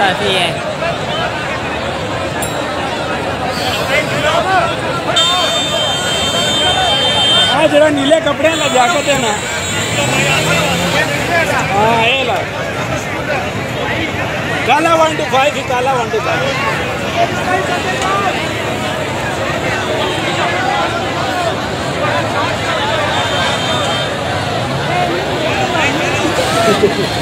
काफ़ी है। हाँ जरा नीले कपड़े ना जाकत है ना। हाँ ये ला काला 125 ही काला 125